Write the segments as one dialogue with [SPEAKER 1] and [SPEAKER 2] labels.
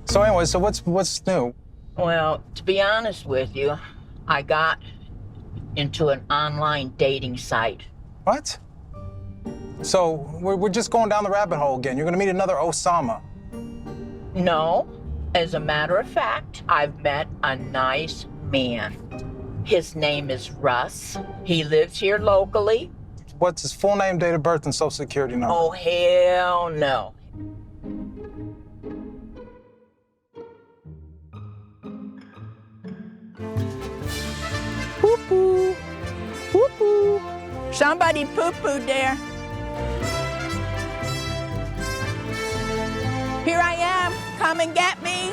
[SPEAKER 1] So anyway, so what's new?
[SPEAKER 2] Well, to be honest with you, I got into an online dating site.
[SPEAKER 1] What? So we're just going down the rabbit hole again. You're gonna meet another Osama.
[SPEAKER 2] No, as a matter of fact, I've met a nice man. His name is Russ. He lives here locally.
[SPEAKER 1] What's his full name, date of birth, and social security number?
[SPEAKER 2] Oh, hell no. Poo-poo. Poo-poo. Somebody poo-pooed there. Here I am. Come and get me.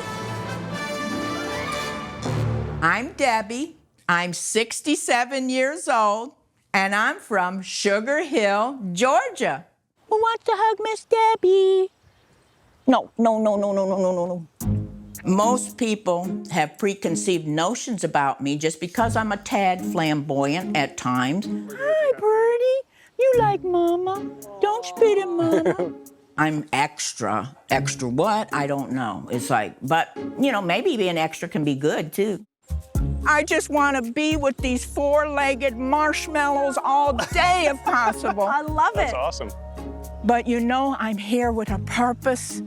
[SPEAKER 2] I'm Debbie. I'm 67 years old, and I'm from Sugar Hill, Georgia. Who wants to hug Miss Debbie? No. Most people have preconceived notions about me just because I'm a tad flamboyant at times. Hi, Birdie. You like Mama? Don't spit at Mama. I'm extra. Extra what? I don't know. It's like, but, you know, maybe being extra can be good, too. I just want to be with these four-legged marshmallows all day, if possible.
[SPEAKER 3] I love it.
[SPEAKER 4] That's awesome.
[SPEAKER 2] But you know, I'm here with a purpose.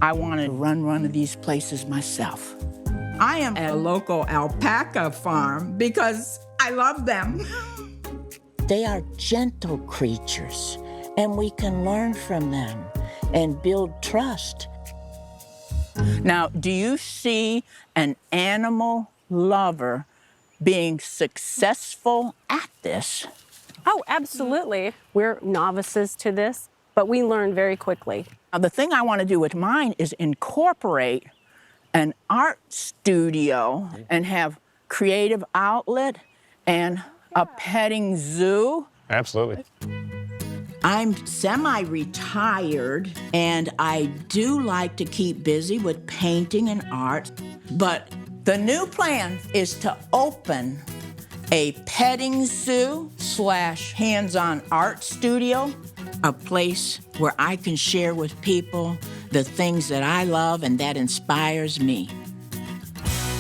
[SPEAKER 2] I want to run one of these places myself. I am at a local alpaca farm because I love them. They are gentle creatures, and we can learn from them and build trust. Now, do you see an animal lover being successful at this?
[SPEAKER 3] Oh, absolutely. We're novices to this, but we learn very quickly.
[SPEAKER 2] Now, the thing I want to do with mine is incorporate an art studio and have creative outlet and a petting zoo.
[SPEAKER 4] Absolutely.
[SPEAKER 2] I'm semi-retired, and I do like to keep busy with painting and art, but the new plan is to open a petting zoo / hands-on art studio, a place where I can share with people the things that I love and that inspires me.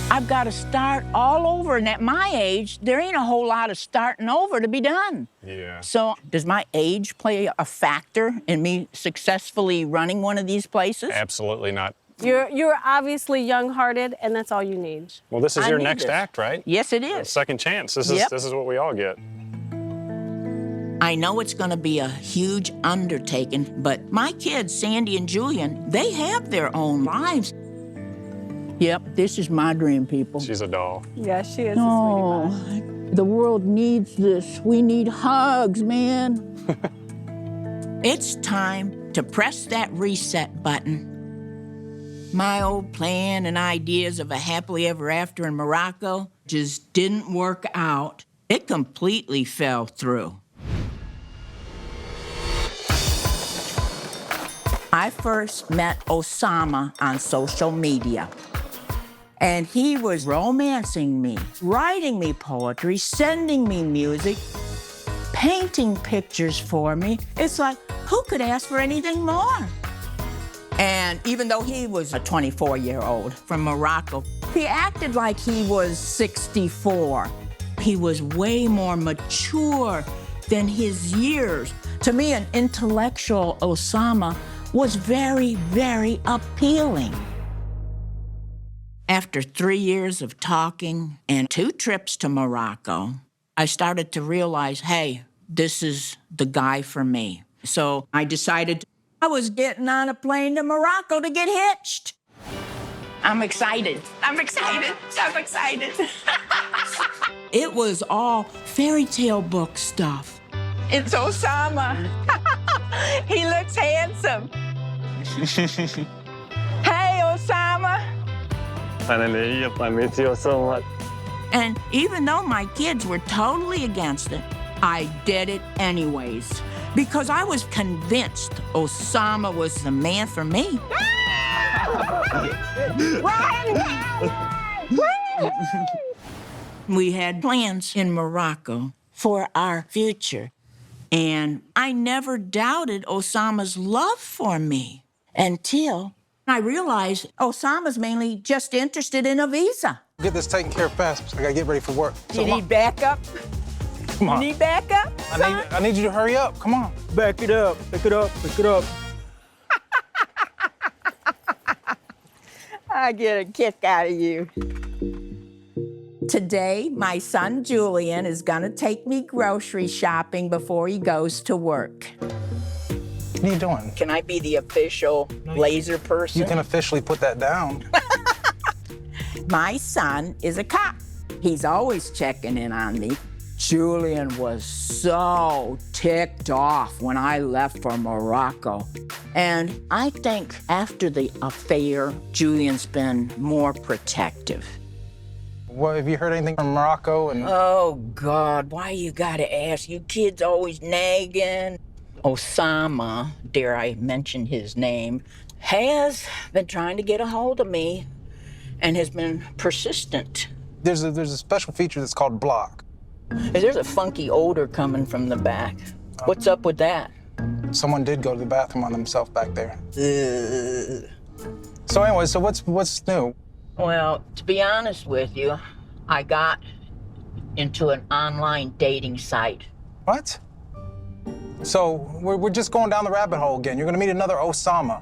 [SPEAKER 2] I've got to start all over, and at my age, there ain't a whole lot of starting over to be done.
[SPEAKER 4] Yeah.
[SPEAKER 2] So does my age play a factor in me successfully running one of these places?
[SPEAKER 4] Absolutely not.
[SPEAKER 3] You're obviously young-hearted, and that's all you need.
[SPEAKER 4] Well, this is
[SPEAKER 2] I
[SPEAKER 4] your
[SPEAKER 2] need
[SPEAKER 4] next
[SPEAKER 2] this.
[SPEAKER 4] act, right?
[SPEAKER 2] Yes, it
[SPEAKER 4] A
[SPEAKER 2] is.
[SPEAKER 4] second chance. This
[SPEAKER 2] Yep.
[SPEAKER 4] is what we all get.
[SPEAKER 2] I know it's going to be a huge undertaking, but my kids, Sandy and Julian, they have their own lives. Yep, this is my dream, people.
[SPEAKER 4] She's a doll.
[SPEAKER 3] Yeah, she is a
[SPEAKER 2] Oh,
[SPEAKER 3] sweetie pie.
[SPEAKER 2] the world needs this. We need hugs, man. It's time to press that reset button. My old plan and ideas of a happily ever after in Morocco just didn't work out. It completely fell through. I first met Osama on social media. And he was romancing me, writing me poetry, sending me music, painting pictures for me. It's like, who could ask for anything more? And even though he was a 24-year-old from Morocco, he acted like he was 64. He was way more mature than his years. To me, an intellectual Osama was very, very appealing. After 3 years of talking and 2 trips to Morocco, I started to realize, hey, this is the guy for me. So I decided I was getting on a plane to Morocco to get hitched. I'm excited. I'm excited. I'm excited. It was all fairy tale book stuff. It's Osama. He looks handsome. Hey, Osama.
[SPEAKER 5] Finally, I miss you so much.
[SPEAKER 2] And even though my kids were totally against it, I did it anyways. Because I was convinced Osama was the man for me. We had plans in Morocco for our future. And I never doubted Osama's love for me until I realized Osama's mainly just interested in a visa.
[SPEAKER 1] Get this taken care of fast. I gotta get ready for work. So,
[SPEAKER 2] You need backup?
[SPEAKER 1] come on.
[SPEAKER 2] You need backup?
[SPEAKER 1] I need you to hurry up. Come on.
[SPEAKER 6] Back it up, pick it up, pick it up.
[SPEAKER 2] I get a kick out of you. Today, my son Julian is gonna take me grocery shopping before he goes to work.
[SPEAKER 1] What are you doing?
[SPEAKER 2] Can I be the official laser person?
[SPEAKER 1] You can officially put that down.
[SPEAKER 2] My son is a cop. He's always checking in on me. Julian was so ticked off when I left for Morocco. And I think after the affair, Julian's been more protective.
[SPEAKER 1] What, have you heard anything from Morocco? And
[SPEAKER 2] Oh, God, why you gotta ask? You kids always nagging. Osama, dare I mention his name, has been trying to get a hold of me and has been persistent.
[SPEAKER 1] there's a special feature that's called block.
[SPEAKER 2] There's a funky odor coming from the back. What's up with that?
[SPEAKER 1] Someone did go to the bathroom on themselves back there.
[SPEAKER 2] Ugh.
[SPEAKER 1] So anyway, so what's new?
[SPEAKER 2] Well, to be honest with you, I got into an online dating site.
[SPEAKER 1] What? So we're just going down the rabbit hole again. You're gonna meet another Osama.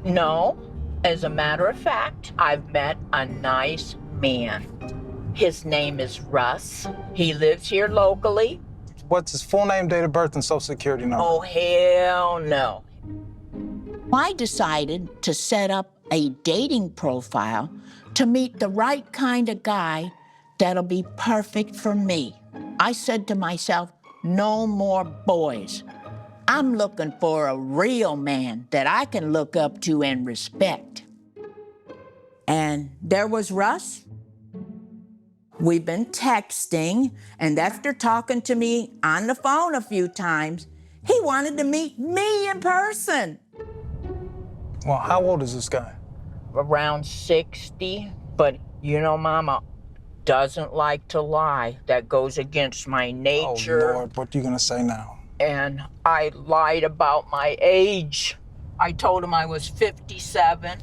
[SPEAKER 2] No, as a matter of fact, I've met a nice man. His name is Russ. He lives here locally.
[SPEAKER 1] What's his full name, date of birth, and social security number?
[SPEAKER 2] Oh, hell no. I decided to set up a dating profile to meet the right kind of guy that'll be perfect for me. I said to myself, no more boys. I'm looking for a real man that I can look up to and respect. And there was Russ. We've been texting, and after talking to me on the phone a few times, he wanted to meet me in person.
[SPEAKER 1] Well, how old is this guy?
[SPEAKER 2] Around 60, but you know, Mama doesn't like to lie. That goes against my nature.
[SPEAKER 1] Oh, Lord, what are you gonna say now?
[SPEAKER 2] And I lied about my age. I told him I was 57,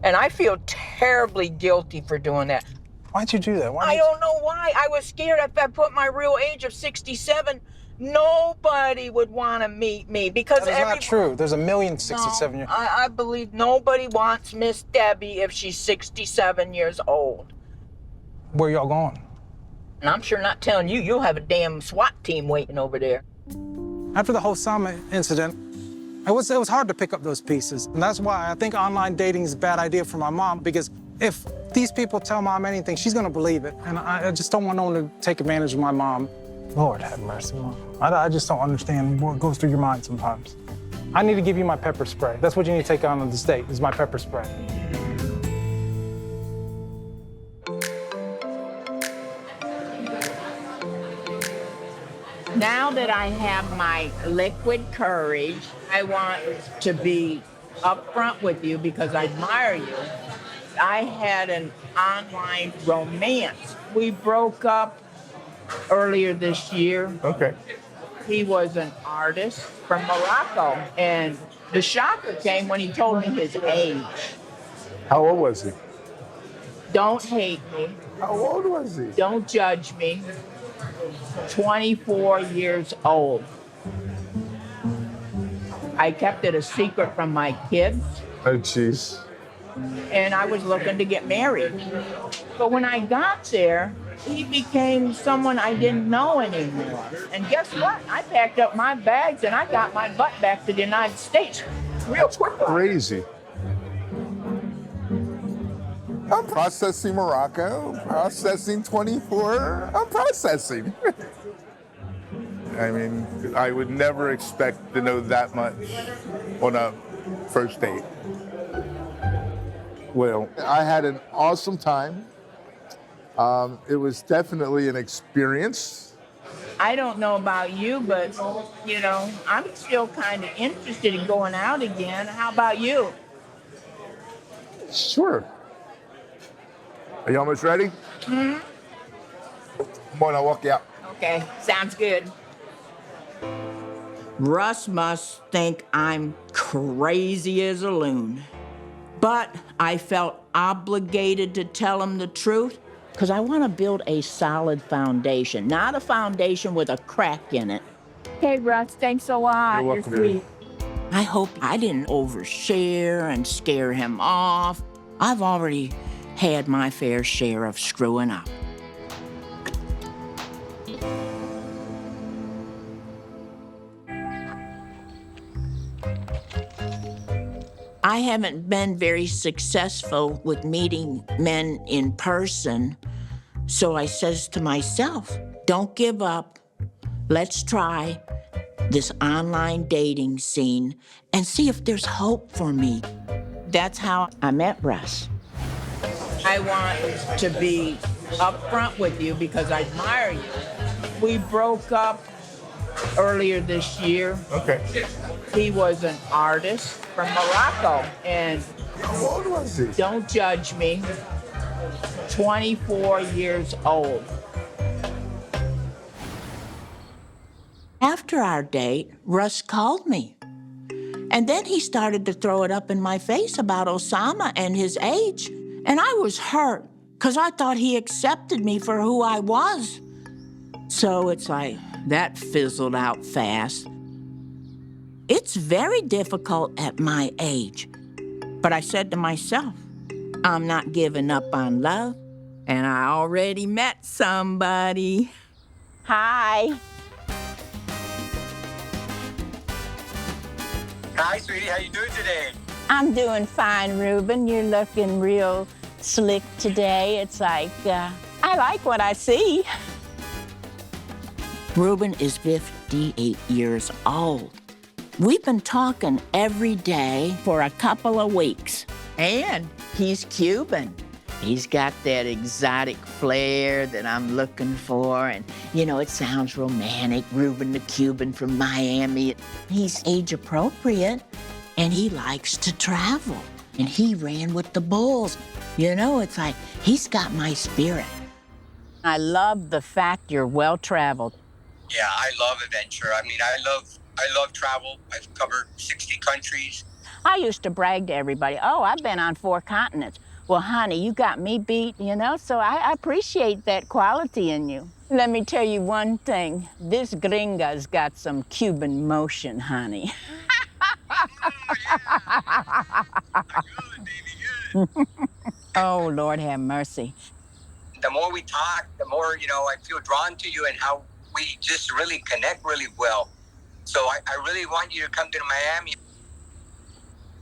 [SPEAKER 2] and I feel terribly guilty for doing that.
[SPEAKER 1] Why'd you do that?
[SPEAKER 2] I don't know why. I was scared if I put my real age of 67, nobody would want to meet me because
[SPEAKER 1] That's not true. There's a million 67 years.
[SPEAKER 2] I believe nobody wants Miss Debbie if she's 67 years old.
[SPEAKER 1] Where y'all going?
[SPEAKER 2] And I'm sure not telling you, you'll have a damn SWAT team waiting over there.
[SPEAKER 1] After the whole Osama incident, it was hard to pick up those pieces. And that's why I think online dating is a bad idea for my mom, because if these people tell mom anything, she's gonna believe it. And I just don't want no one to take advantage of my mom. Lord have mercy, Mom. I just don't understand what goes through your mind sometimes. I need to give you my pepper spray. That's what you need to take on this date, is my pepper spray.
[SPEAKER 2] Now that I have my liquid courage, I want to be upfront with you because I admire you. I had an online romance. We broke up earlier this year.
[SPEAKER 7] Okay.
[SPEAKER 2] He was an artist from Morocco, and the shocker came when he told me his age.
[SPEAKER 7] How old was he?
[SPEAKER 2] Don't hate me.
[SPEAKER 7] How old was he?
[SPEAKER 2] Don't judge me. 24 years old. I kept it a secret from my kids,
[SPEAKER 7] Oh, jeez.
[SPEAKER 2] and I was looking to get married. But when I got there, he became someone I didn't know anymore. And guess what? I packed up my bags and I got my butt back to the United States real quickly.
[SPEAKER 7] Crazy.
[SPEAKER 8] I'm processing Morocco, processing 24, I'm processing. I mean, I would never expect to know that much on a first date. Well, I had an awesome time. It was definitely an experience.
[SPEAKER 2] I don't know about you, but, you know, I'm still kind of interested in going out again. How about you?
[SPEAKER 8] Sure. Are you almost ready?
[SPEAKER 2] Mm-hmm.
[SPEAKER 8] Come on, I'll walk you out.
[SPEAKER 2] Okay, sounds good. Russ must think I'm crazy as a loon. But I felt obligated to tell him the truth because I want to build a solid foundation, not a foundation with a crack in it. Hey, Russ, thanks a lot.
[SPEAKER 7] You're welcome, baby.
[SPEAKER 2] I hope I didn't overshare and scare him off. I've already had my fair share of screwing up. I haven't been very successful with meeting men in person, so I says to myself, don't give up. Let's try this online dating scene and see if there's hope for me. That's how I met Russ. I want to be upfront with you because I admire you. We broke up earlier this year.
[SPEAKER 8] Okay.
[SPEAKER 2] He was an artist from Morocco, and
[SPEAKER 7] How old was he?
[SPEAKER 2] don't judge me, 24 years old. After our date, Russ called me. And then he started to throw it up in my face about Osama and his age. And I was hurt because I thought he accepted me for who I was. So it's like, that fizzled out fast. It's very difficult at my age. But I said to myself, I'm not giving up on love. And I already met somebody. Hi.
[SPEAKER 9] Hi, sweetie. How you doing today?
[SPEAKER 2] I'm doing fine, Ruben. You're looking real slick today. It's like, I like what I see. Ruben is 58 years old. We've been talking every day for a couple of weeks. And he's Cuban. He's got that exotic flair that I'm looking for. And, you know, it sounds romantic, Ruben the Cuban from Miami. He's age appropriate, and he likes to travel. And he ran with the bulls. You know, it's like, he's got my spirit. I love the fact you're well-traveled.
[SPEAKER 9] Yeah, I love adventure. I mean, I love travel. I've covered 60 countries.
[SPEAKER 2] I used to brag to everybody, oh, I've been on 4 continents. Well, honey, you got me beat, you know, so I appreciate that quality in you. Let me tell you one thing. This gringa's got some Cuban motion, honey.
[SPEAKER 9] Good, baby, good.
[SPEAKER 2] Oh, Lord have mercy.
[SPEAKER 9] The more we talk, the more, you know, I feel drawn to you and how we just really connect really well. So I really want you to come to Miami.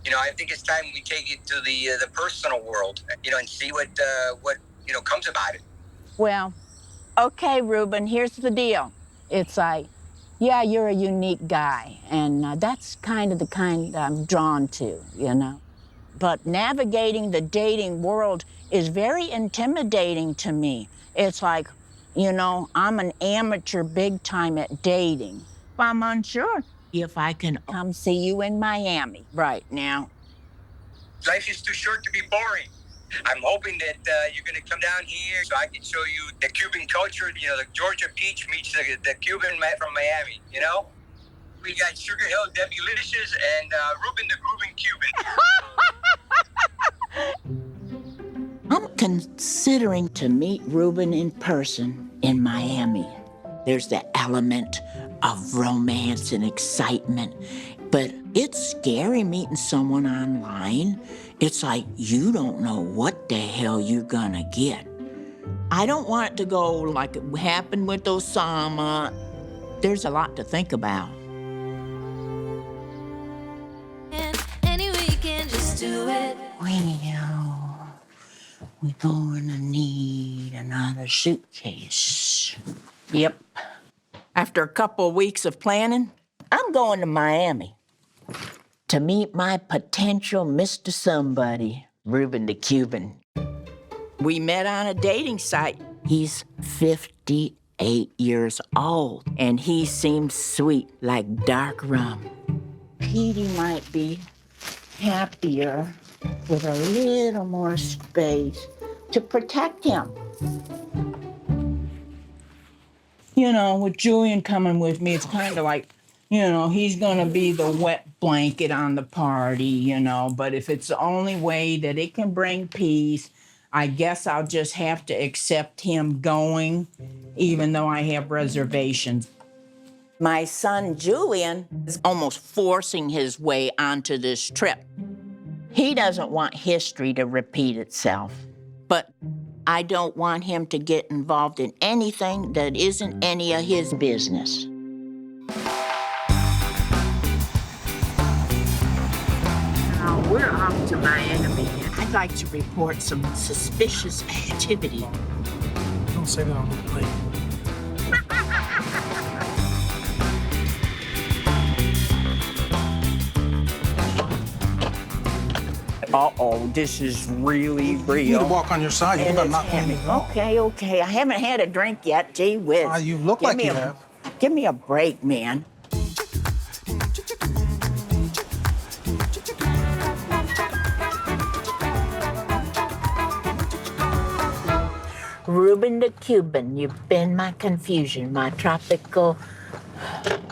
[SPEAKER 9] You know, I think it's time we take it to the personal world, you know, and see what you know comes about it.
[SPEAKER 2] Well, okay, Ruben, here's the deal. It's like, yeah, you're a unique guy, and that's kind of the kind I'm drawn to, you know. But navigating the dating world is very intimidating to me. It's like, you know, I'm an amateur big time at dating. I'm unsure if I can come see you in Miami right now.
[SPEAKER 9] Life is too short to be boring. I'm hoping that you're going to come down here so I can show you the Cuban culture, you know, the Georgia peach meets the Cuban from Miami, you know? We got Sugar Hill Debbie Licious and Ruben the Groovin' Cuban.
[SPEAKER 2] I'm considering to meet Ruben in person in Miami. There's the element of romance and excitement, but it's scary meeting someone online. It's like you don't know what the hell you're gonna get. I don't want it to go like it happened with Osama. There's a lot to think about.
[SPEAKER 10] Any weekend, just do it.
[SPEAKER 2] We're going to need another suitcase. Yep. After a couple of weeks of planning, I'm going to Miami to meet my potential Mr. Somebody, Ruben the Cuban. We met on a dating site. He's 58 years old, and he seems sweet like dark rum. Petey might be happier with a little more space to protect him. You know, with Julian coming with me, it's kind of like You know, he's gonna be the wet blanket on the party, you know, but if it's the only way that it can bring peace, I guess I'll just have to accept him going, even though I have reservations. My son, Julian, is almost forcing his way onto this trip. He doesn't want history to repeat itself, but I don't want him to get involved in anything that isn't any of his business. Now we're off to Miami. I'd like to report some suspicious activity.
[SPEAKER 1] Don't say that on the plate.
[SPEAKER 2] Uh-oh, this is really
[SPEAKER 1] You need to
[SPEAKER 2] real.
[SPEAKER 1] walk on your side. You
[SPEAKER 2] And
[SPEAKER 1] better
[SPEAKER 2] it's
[SPEAKER 1] not on
[SPEAKER 2] heavy.
[SPEAKER 1] me.
[SPEAKER 2] Okay. I haven't had a drink yet. Gee whiz.
[SPEAKER 1] You look
[SPEAKER 2] Give
[SPEAKER 1] like
[SPEAKER 2] me
[SPEAKER 1] you
[SPEAKER 2] a-
[SPEAKER 1] have.
[SPEAKER 2] Give me a break, man. Ruben the Cuban, you've been my confusion, my tropical,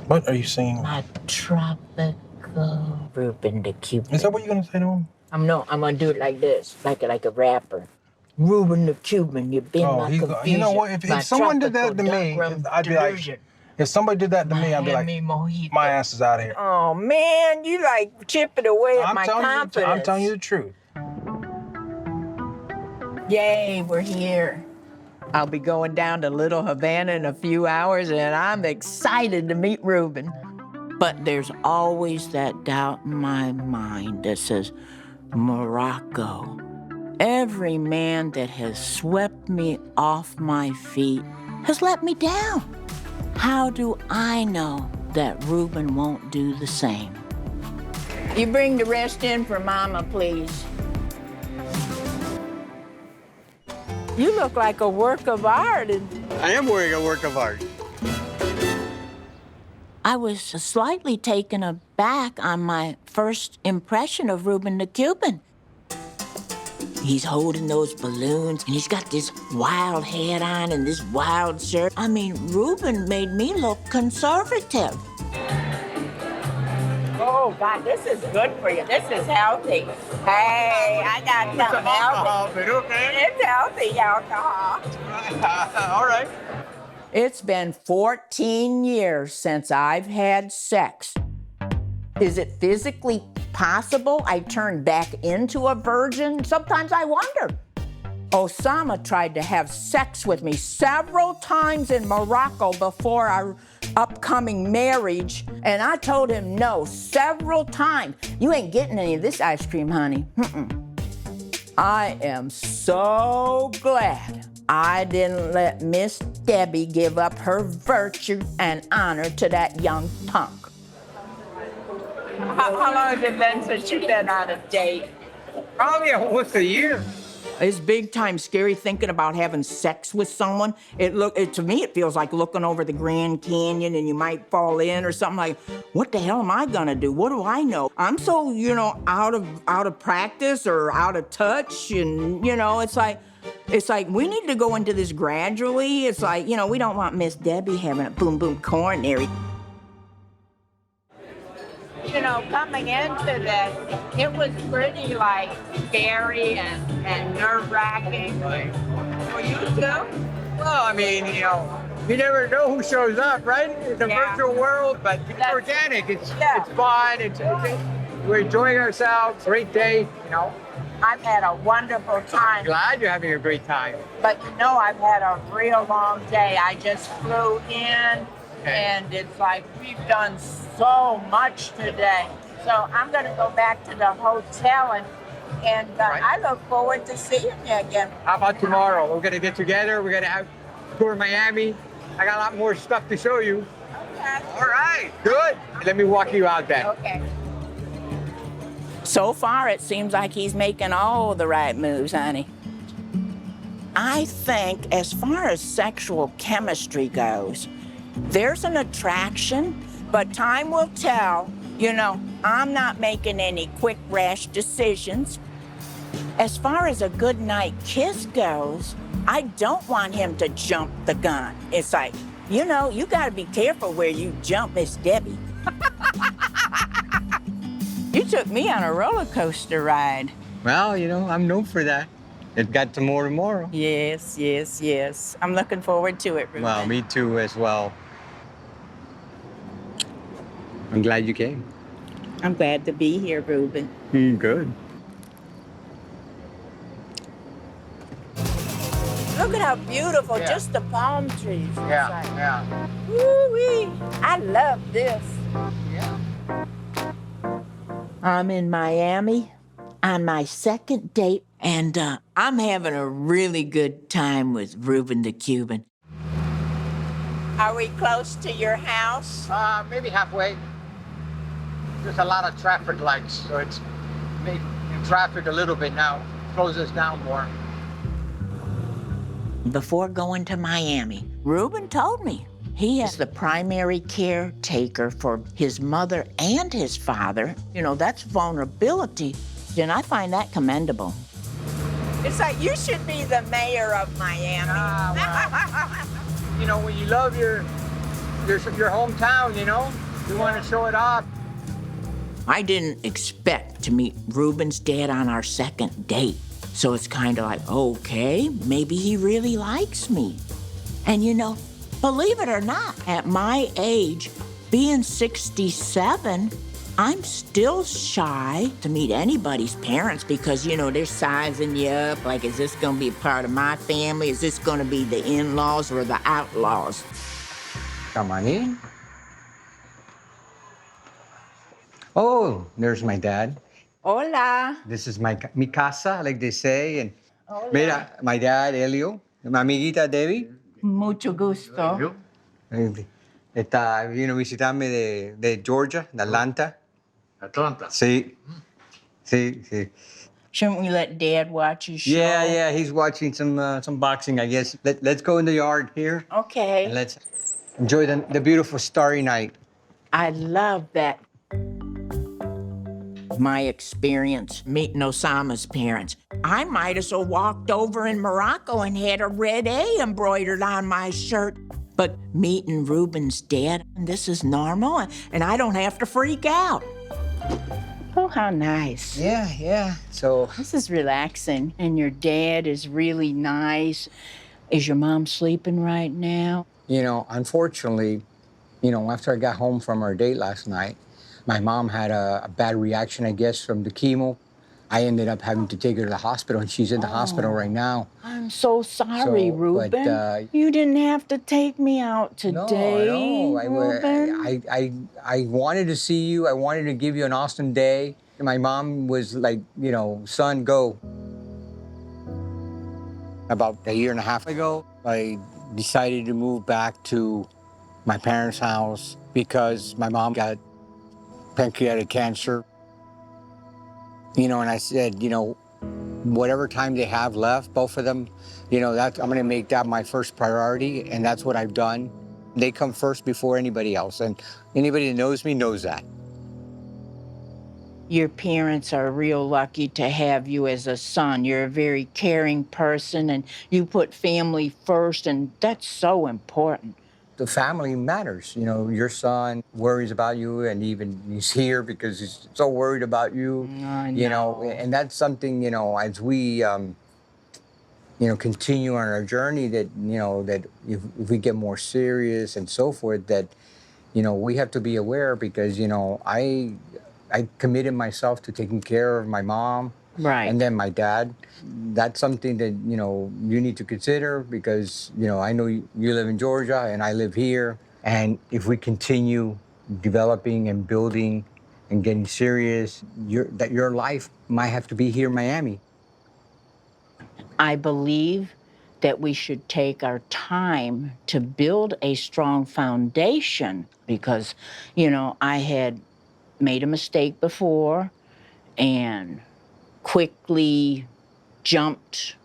[SPEAKER 1] What are you saying?
[SPEAKER 2] my tropical Ruben the Cuban.
[SPEAKER 1] Is that what you're gonna say to him?
[SPEAKER 2] I'm gonna do it like this, like a rapper. Ruben the Cuban, you've been my
[SPEAKER 1] he's
[SPEAKER 2] confusion.
[SPEAKER 1] you know what?
[SPEAKER 2] my
[SPEAKER 1] If someone did that to
[SPEAKER 2] tropical
[SPEAKER 1] me,
[SPEAKER 2] dark rum
[SPEAKER 1] I'd be like,
[SPEAKER 2] delusion.
[SPEAKER 1] if somebody did that to me, I'd be like,
[SPEAKER 2] Miami mojito.
[SPEAKER 1] my ass is out of here.
[SPEAKER 2] Oh man, you like chipping away at
[SPEAKER 1] I'm
[SPEAKER 2] my
[SPEAKER 1] telling
[SPEAKER 2] confidence.
[SPEAKER 1] I'm telling you the truth.
[SPEAKER 2] Yay, we're here. I'll be going down to Little Havana in a few hours, and I'm excited to meet Ruben. But there's always that doubt in my mind that says, Morocco. Every man that has swept me off my feet has let me down. How do I know that Ruben won't do the same? You bring the rest in for Mama, please. You look like a work of art.
[SPEAKER 6] I am wearing a work of art.
[SPEAKER 2] I was slightly taken aback on my first impression of Ruben the Cuban. He's holding those balloons, and he's got this wild hat on and this wild shirt. I mean, Ruben made me look conservative. Oh, God, this is good for you. This is healthy. Hey, I got something healthy.
[SPEAKER 6] But okay.
[SPEAKER 2] It's healthy alcohol.
[SPEAKER 6] All right.
[SPEAKER 2] It's been 14 years since I've had sex. Is it physically possible I turn back into a virgin? Sometimes I wonder. Osama tried to have sex with me several times in Morocco before our upcoming marriage, and I told him no several times. You ain't getting any of this ice cream, honey. I am so glad I didn't let Miss Debbie give up her virtue and honor to that young punk. How long has it been since you've been on a date?
[SPEAKER 6] Probably almost a year.
[SPEAKER 2] It's big time scary thinking about having sex with someone. To me, it feels like looking over the Grand Canyon and you might fall in or something like, what the hell am I gonna do? What do I know? I'm so, out of practice or out of touch, and it's like we need to go into this gradually. It's like, we don't want Miss Debbie having a boom boom coronary. Coming into this, it was pretty scary and nerve-wracking. For you too?
[SPEAKER 6] Well, I mean, you never know who shows up, right? It's a virtual world, but it's organic. It's fun. We're enjoying ourselves. Great day,
[SPEAKER 2] I've had a wonderful time.
[SPEAKER 6] Glad you're having a great time.
[SPEAKER 2] But I've had a real long day. I just flew in, and it's like we've done so much today. So I'm going to go back to the hotel, and I look forward to seeing you again.
[SPEAKER 6] How about tomorrow? We're going to get together. We're going to have tour Miami. I got a lot more stuff to show you.
[SPEAKER 2] Okay.
[SPEAKER 6] All right, good. Let me walk you out then.
[SPEAKER 2] Okay. So far, it seems like he's making all the right moves, honey. I think as far as sexual chemistry goes, there's an attraction, but time will tell. I'm not making any quick, rash decisions. As far as a good night kiss goes, I don't want him to jump the gun. It's like, you got to be careful where you jump, Miss Debbie. You took me on a roller coaster ride.
[SPEAKER 6] Well, you know, I'm known for that. It got to more tomorrow.
[SPEAKER 2] Yes, yes, yes. I'm looking forward to it, Ruben.
[SPEAKER 6] Well, me too as well. I'm glad you came.
[SPEAKER 2] I'm glad to be here, Ruben.
[SPEAKER 6] Good.
[SPEAKER 2] Look at how beautiful,
[SPEAKER 6] Yeah.
[SPEAKER 2] just the palm trees.
[SPEAKER 6] Yeah,
[SPEAKER 2] It's like,
[SPEAKER 6] yeah.
[SPEAKER 2] woo-wee. I love this.
[SPEAKER 6] Yeah.
[SPEAKER 2] I'm in Miami on my second date, and I'm having a really good time with Ruben the Cuban. Are we close to your house?
[SPEAKER 6] Maybe halfway. There's a lot of traffic lights, so it's made traffic a little bit now. Slows us down more.
[SPEAKER 2] Before going to Miami, Ruben told me he is the primary caretaker for his mother and his father. You know, that's vulnerability, and I find that commendable. It's like you should be the mayor of Miami.
[SPEAKER 6] You know, when you love your hometown, you know, you want to show it off.
[SPEAKER 2] I didn't expect to meet Ruben's dad on our second date. So it's kind of like, okay, maybe he really likes me. And you know, believe it or not, at my age, being 67, I'm still shy to meet anybody's parents because, you know, they're sizing you up. Like, is this gonna be a part of my family? Is this gonna be the in-laws or the outlaws?
[SPEAKER 6] Come on in. Oh, there's my dad.
[SPEAKER 2] Hola.
[SPEAKER 6] This is mi casa, like they say. And mira, my dad, Elio. Mi amiguita, Debbie.
[SPEAKER 2] Mucho gusto.
[SPEAKER 6] Vino a visitarme de Georgia, de Atlanta.
[SPEAKER 5] Atlanta.
[SPEAKER 6] Sí. Sí, sí.
[SPEAKER 2] Shouldn't we let Dad watch his show?
[SPEAKER 6] Yeah, he's watching some boxing, I guess. Let's go in the yard here.
[SPEAKER 2] Okay.
[SPEAKER 6] And let's enjoy the beautiful starry night.
[SPEAKER 2] I love that. My experience meeting Osama's parents. I might as well walked over in Morocco and had a red A embroidered on my shirt. But meeting Ruben's dad, this is normal, and I don't have to freak out. Oh, how nice.
[SPEAKER 6] Yeah. So,
[SPEAKER 2] This is relaxing, and your dad is really nice. Is your mom sleeping right now?
[SPEAKER 6] you know, unfortunately, you know, after I got home from our date last night, my mom had a bad reaction, I guess, from the chemo. I ended up having to take her to the hospital, and she's in the hospital right now.
[SPEAKER 2] I'm so sorry,
[SPEAKER 6] So,
[SPEAKER 2] Ruben.
[SPEAKER 6] but,
[SPEAKER 2] you didn't have to take me out today,
[SPEAKER 6] Ruben. I wanted to see you. I wanted to give you an awesome day. My mom was like, you know, son, go. About a year and a half ago, I decided to move back to my parents' house because my mom got pancreatic cancer. You know, and I said, you know, whatever time they have left, both of them, you know, I'm gonna make that my first priority, and that's what I've done. They come first before anybody else, and anybody that knows me knows that.
[SPEAKER 2] Your parents are real lucky to have you as a son. You're a very caring person, and you put family first, and that's so important.
[SPEAKER 6] The family matters. You know, your son worries about you, and even he's here because he's so worried about you.
[SPEAKER 2] I
[SPEAKER 6] You know, and that's something, you know, as we, you know, continue on our journey, that, you know, that if we get more serious and so forth, that, you know, we have to be aware because, you know, I committed myself to taking care of my mom.
[SPEAKER 2] Right.
[SPEAKER 6] And then my dad. That's something that, you know, you need to consider because, you know, I know you live in Georgia and I live here. And if we continue developing and building and getting serious, your life might have to be here in Miami.
[SPEAKER 2] I believe that we should take our time to build a strong foundation because, you know, I had made a mistake before and quickly jumped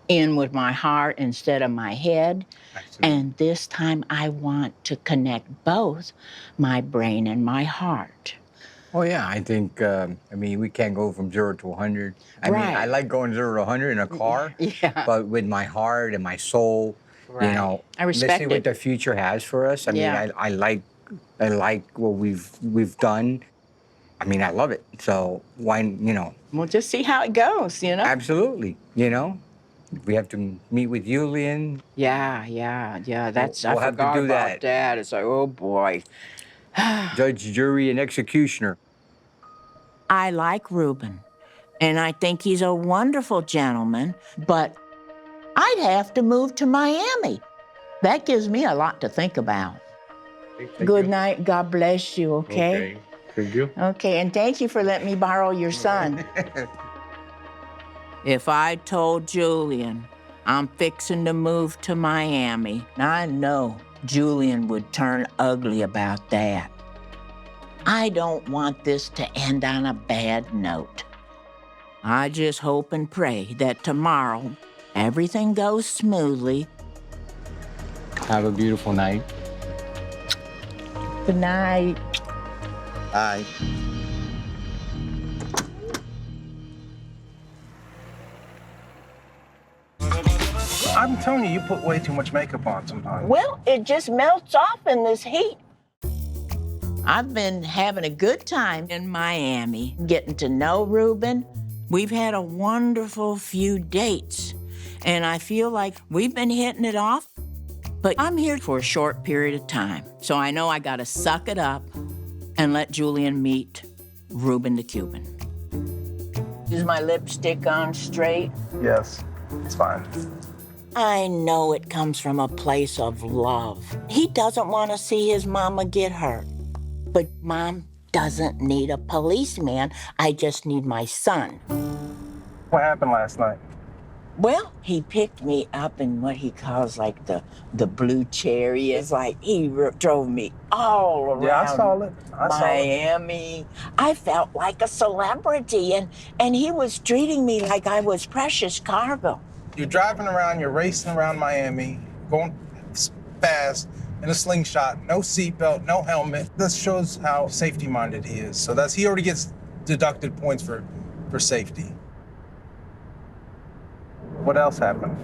[SPEAKER 2] in with my heart instead of my head.
[SPEAKER 6] Absolutely.
[SPEAKER 2] And this time I want to connect both my brain and my heart.
[SPEAKER 6] Oh, yeah, I think, I mean, we can't go from 0 to 100. I mean,
[SPEAKER 2] Right.
[SPEAKER 6] I like going 0 to 100 in a car,
[SPEAKER 2] Yeah.
[SPEAKER 6] but with my heart and my soul,
[SPEAKER 2] Right.
[SPEAKER 6] you know,
[SPEAKER 2] I
[SPEAKER 6] let's
[SPEAKER 2] respect
[SPEAKER 6] see what
[SPEAKER 2] it.
[SPEAKER 6] the future has for us. I
[SPEAKER 2] Yeah.
[SPEAKER 6] mean, I like I like what we've done. I mean, I love it. So why, you know?
[SPEAKER 2] We'll just see how it goes, you know?
[SPEAKER 6] Absolutely, you know? We have to meet with Julian.
[SPEAKER 2] Yeah. That's
[SPEAKER 6] We'll
[SPEAKER 2] I
[SPEAKER 6] have to
[SPEAKER 2] forgot
[SPEAKER 6] do
[SPEAKER 2] about
[SPEAKER 6] that.
[SPEAKER 2] that. It's like, oh boy.
[SPEAKER 6] Judge, jury, and executioner.
[SPEAKER 2] I like Ruben, and I think he's a wonderful gentleman, but I'd have to move to Miami. That gives me a lot to think about. Good night. God bless you, okay?
[SPEAKER 5] Thank you.
[SPEAKER 2] Okay, and thank you for letting me borrow your son. If I told Julian I'm fixing to move to Miami, I know Julian would turn ugly about that. I don't want this to end on a bad note. I just hope and pray that tomorrow everything goes smoothly.
[SPEAKER 6] Have a beautiful night.
[SPEAKER 2] Good night.
[SPEAKER 6] Bye.
[SPEAKER 1] I'm telling you, you put way too much makeup on sometimes.
[SPEAKER 2] Well, it just melts off in this heat. I've been having a good time in Miami, getting to know Ruben. We've had a wonderful few dates, and I feel like we've been hitting it off, but I'm here for a short period of time. So I know I gotta suck it up and let Julian meet Ruben the Cuban. Is my lipstick on straight?
[SPEAKER 1] Yes, it's fine.
[SPEAKER 2] I know it comes from a place of love. He doesn't want to see his mama get hurt. But Mom doesn't need a policeman. I just need my son.
[SPEAKER 1] What happened last night?
[SPEAKER 2] Well, he picked me up in what he calls like the blue chariot. It's like he drove me all around
[SPEAKER 1] Yeah, I saw it.
[SPEAKER 2] Miami. I felt like a celebrity, and he was treating me like I was precious cargo.
[SPEAKER 1] You're driving around, you're racing around Miami, going fast in a slingshot, no seatbelt, no helmet. This shows how safety-minded he is. So he already gets deducted points for safety. What else happened?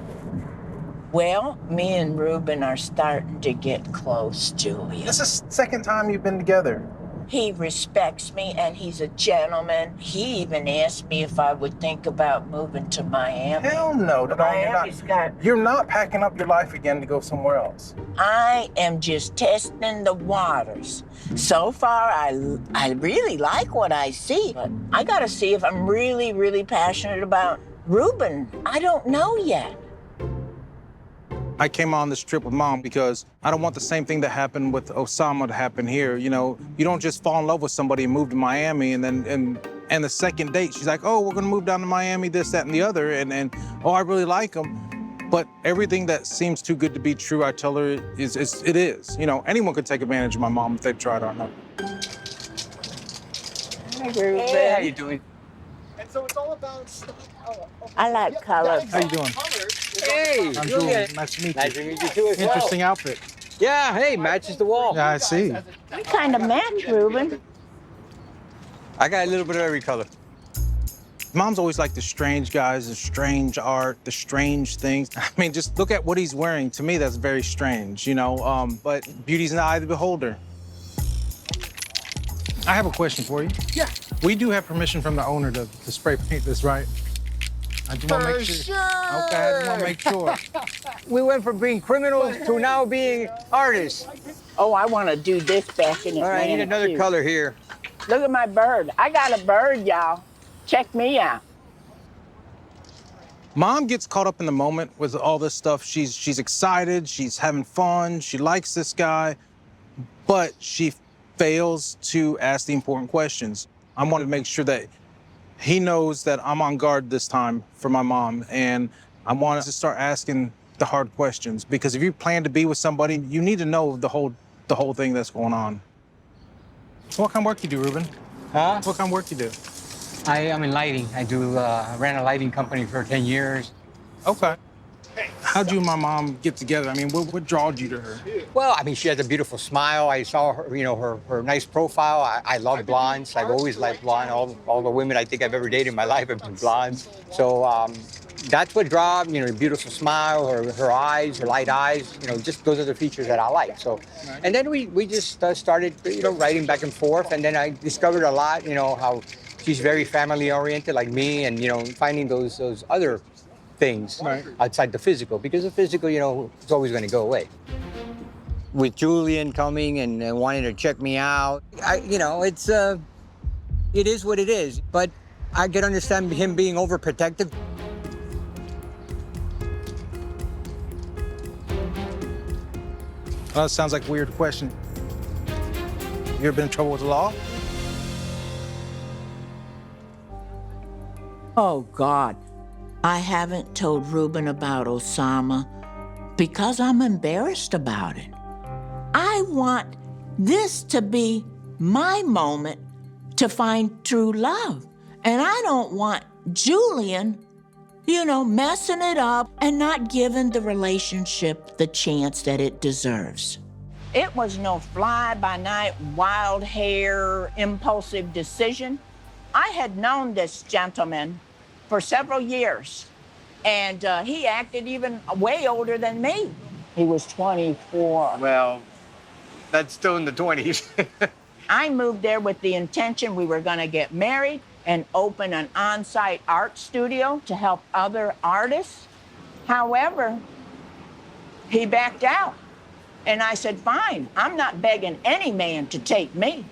[SPEAKER 2] Well, me and Ruben are starting to get close, Julia.
[SPEAKER 1] This is the second time you've been together.
[SPEAKER 2] He respects me, and he's a gentleman. He even asked me if I would think about moving to Miami.
[SPEAKER 1] Hell no,
[SPEAKER 2] Miami's
[SPEAKER 1] you're not packing up your life again to go somewhere else.
[SPEAKER 2] I am just testing the waters. So far, I really like what I see, but I gotta see if I'm really, really passionate about Ruben. I don't know yet.
[SPEAKER 1] I came on this trip with Mom because I don't want the same thing that happened with Osama to happen here. You know, you don't just fall in love with somebody and move to Miami and then and the second date, she's like, oh, we're gonna move down to Miami, this, that, and the other, and oh, I really like him. But everything that seems too good to be true, I tell her it is. You know, anyone could take advantage of my mom if they tried or not.
[SPEAKER 2] Hi, Ruben.
[SPEAKER 6] Hey, how you doing?
[SPEAKER 7] And so it's all about.
[SPEAKER 2] I like colors.
[SPEAKER 1] How you doing?
[SPEAKER 6] Hey,
[SPEAKER 1] I'm
[SPEAKER 6] Julian.
[SPEAKER 1] Julian. Nice to meet you.
[SPEAKER 6] Nice to meet you too as well.
[SPEAKER 1] Interesting outfit.
[SPEAKER 6] Yeah, hey, matches the wall.
[SPEAKER 1] Yeah, I see.
[SPEAKER 2] We kind of match, Ruben.
[SPEAKER 6] I got a little bit of every color.
[SPEAKER 1] Mom's always liked the strange guys, the strange art, the strange things. I mean, just look at what he's wearing. To me, that's very strange, you know? But beauty's in the eye of the beholder. I have a question for you.
[SPEAKER 7] Yeah.
[SPEAKER 1] We do have permission from the owner to spray paint this, right? I just want to make sure. Okay, I just want to make sure.
[SPEAKER 6] We went from being criminals to now being artists.
[SPEAKER 2] Oh, I want to do this back in
[SPEAKER 6] All right, I need another color here.
[SPEAKER 2] Look at my bird. I got a bird, y'all. Check me out.
[SPEAKER 1] Mom gets caught up in the moment with all this stuff. She's excited, she's having fun, she likes this guy, but she fails to ask the important questions. I want to make sure that he knows that I'm on guard this time for my mom, and I want to start asking the hard questions, because if you plan to be with somebody, you need to know the whole thing that's going on. So what kind of work you do, Ruben?
[SPEAKER 6] Huh?
[SPEAKER 1] What kind of work you do?
[SPEAKER 6] I'm in lighting. I ran a lighting company for 10 years.
[SPEAKER 1] Okay. How'd you and my mom get together? I mean, what drawed you to her?
[SPEAKER 6] Well, I mean, she has a beautiful smile. I saw her, you know, her nice profile. I love blondes. I've always liked blonde. All the women I think I've ever dated in my life have been blondes. So that's what draw, her beautiful smile, her eyes, her light eyes, just those are the features that I like. So, and then we just started, writing back and forth. And then I discovered a lot, how she's very family oriented like me, and, finding those other things outside the physical, because the physical, it's always going to go away. With Julian coming and wanting to check me out, it is what it is. But I can understand him being overprotective.
[SPEAKER 1] That sounds like a weird question. You ever been in trouble with the law?
[SPEAKER 2] Oh, God. I haven't told Ruben about Osama because I'm embarrassed about it. I want this to be my moment to find true love. And I don't want Julian, messing it up and not giving the relationship the chance that it deserves. It was no fly-by-night, wild hair, impulsive decision. I had known this gentleman for several years, and he acted even way older than me. He was 24.
[SPEAKER 6] Well, that's still in the 20s.
[SPEAKER 2] I moved there with the intention we were gonna get married and open an on-site art studio to help other artists. However, he backed out. And I said, fine, I'm not begging any man to take me.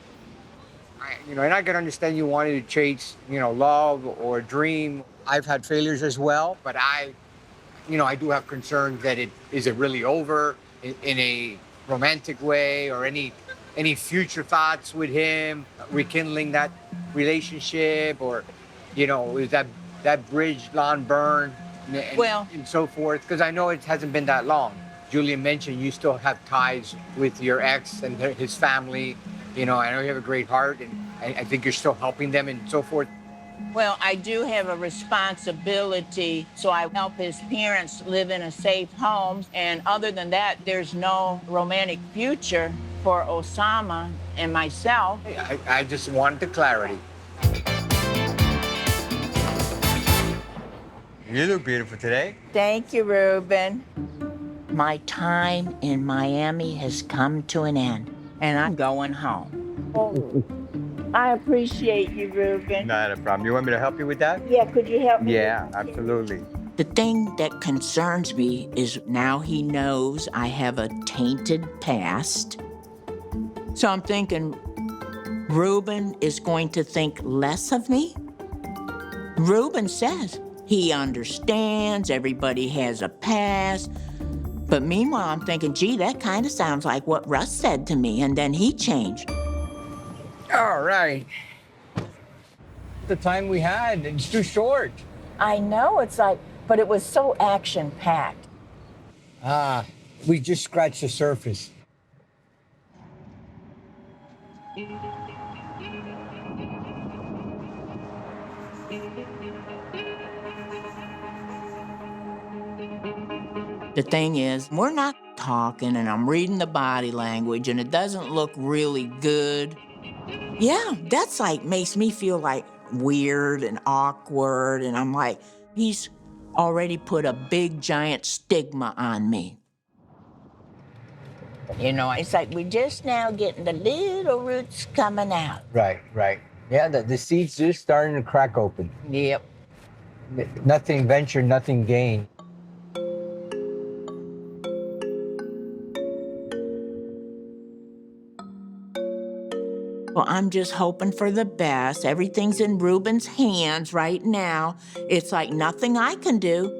[SPEAKER 6] And I can understand you wanting to chase, love or dream. I've had failures as well, but I do have concerns that is it really over in a romantic way, or any future thoughts with him, rekindling that relationship, or, is that bridge long burned and so forth? Because I know it hasn't been that long. Julian mentioned you still have ties with your ex and his family. I know you have a great heart, and I think you're still helping them and so forth.
[SPEAKER 2] Well, I do have a responsibility, so I help his parents live in a safe home. And other than that, there's no romantic future for Osama and myself.
[SPEAKER 6] I just wanted the clarity. You look beautiful today.
[SPEAKER 2] Thank you, Ruben. My time in Miami has come to an end, and I'm going home. Oh, I appreciate you, Ruben.
[SPEAKER 6] Not a problem. You want me to help you with that?
[SPEAKER 2] Yeah, could you help me?
[SPEAKER 6] Yeah, absolutely.
[SPEAKER 2] The thing that concerns me is now he knows I have a tainted past. So I'm thinking Ruben is going to think less of me. Ruben says he understands, everybody has a past. But meanwhile, I'm thinking, gee, that kind of sounds like what Russ said to me, and then he changed.
[SPEAKER 6] All right. The time we had, it's too short.
[SPEAKER 2] I know, but it was so action-packed.
[SPEAKER 6] We just scratched the surface.
[SPEAKER 2] The thing is, we're not talking, and I'm reading the body language, and it doesn't look really good. Yeah, that's makes me feel weird and awkward, and I'm like, he's already put a big giant stigma on me. It's we're just now getting the little roots coming out.
[SPEAKER 6] Right. Yeah, the seed's just starting to crack open.
[SPEAKER 2] Yep.
[SPEAKER 6] Nothing ventured, nothing gained.
[SPEAKER 2] Well, I'm just hoping for the best. Everything's in Ruben's hands right now. It's nothing I can do.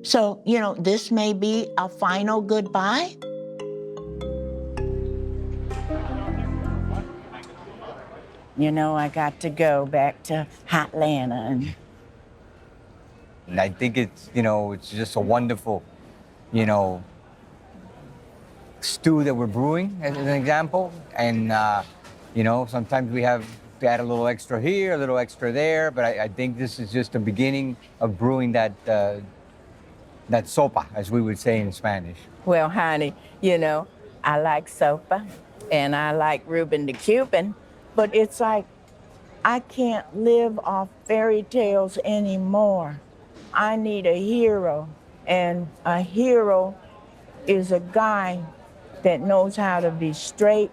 [SPEAKER 2] So, this may be a final goodbye. I got to go back to Atlanta.
[SPEAKER 6] And I think it's just a wonderful, stew that we're brewing, as an example. And, sometimes we have to add a little extra here, a little extra there, but I think this is just the beginning of brewing that sopa, as we would say in Spanish.
[SPEAKER 2] Well, honey, I like sopa, and I like Ruben the Cuban, but it's I can't live off fairy tales anymore. I need a hero, and a hero is a guy that knows how to be straight,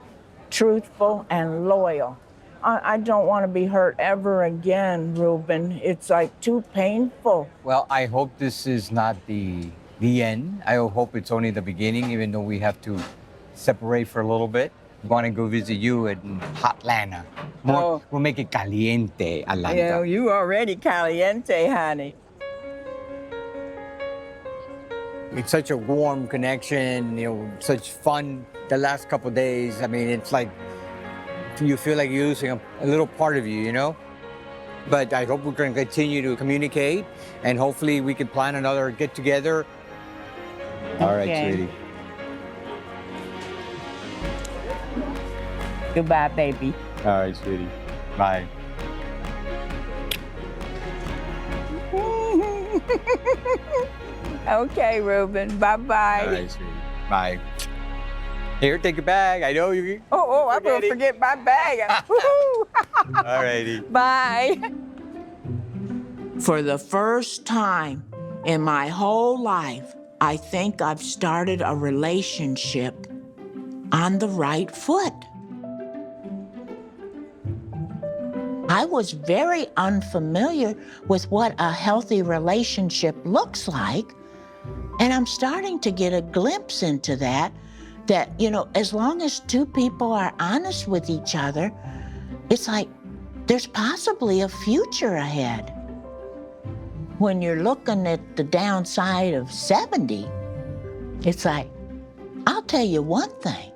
[SPEAKER 2] truthful, and loyal. I don't want to be hurt ever again, Ruben. It's like too painful.
[SPEAKER 6] Well, I hope this is not the end. I hope it's only the beginning, even though we have to separate for a little bit. I want to go visit you in Hotlanta. We'll make it caliente, Atlanta.
[SPEAKER 2] Yeah, you already caliente, honey.
[SPEAKER 6] It's such a warm connection, such fun the last couple of days. I mean, it's like you feel like you're losing a little part of you, But I hope we're going to continue to communicate, and hopefully we can plan another get-together. All right, sweetie.
[SPEAKER 2] Goodbye, baby.
[SPEAKER 6] All right, sweetie. Bye.
[SPEAKER 2] Okay, Ruben. Bye-bye.
[SPEAKER 6] All right, sweetie. Bye. Here, take your bag. I know you.
[SPEAKER 2] Oh, I'm going to forget my bag.
[SPEAKER 6] All righty.
[SPEAKER 2] Bye. For the first time in my whole life, I think I've started a relationship on the right foot. I was very unfamiliar with what a healthy relationship looks like, and I'm starting to get a glimpse into that, as long as two people are honest with each other, it's like there's possibly a future ahead. When you're looking at the downside of 70, it's like, I'll tell you one thing,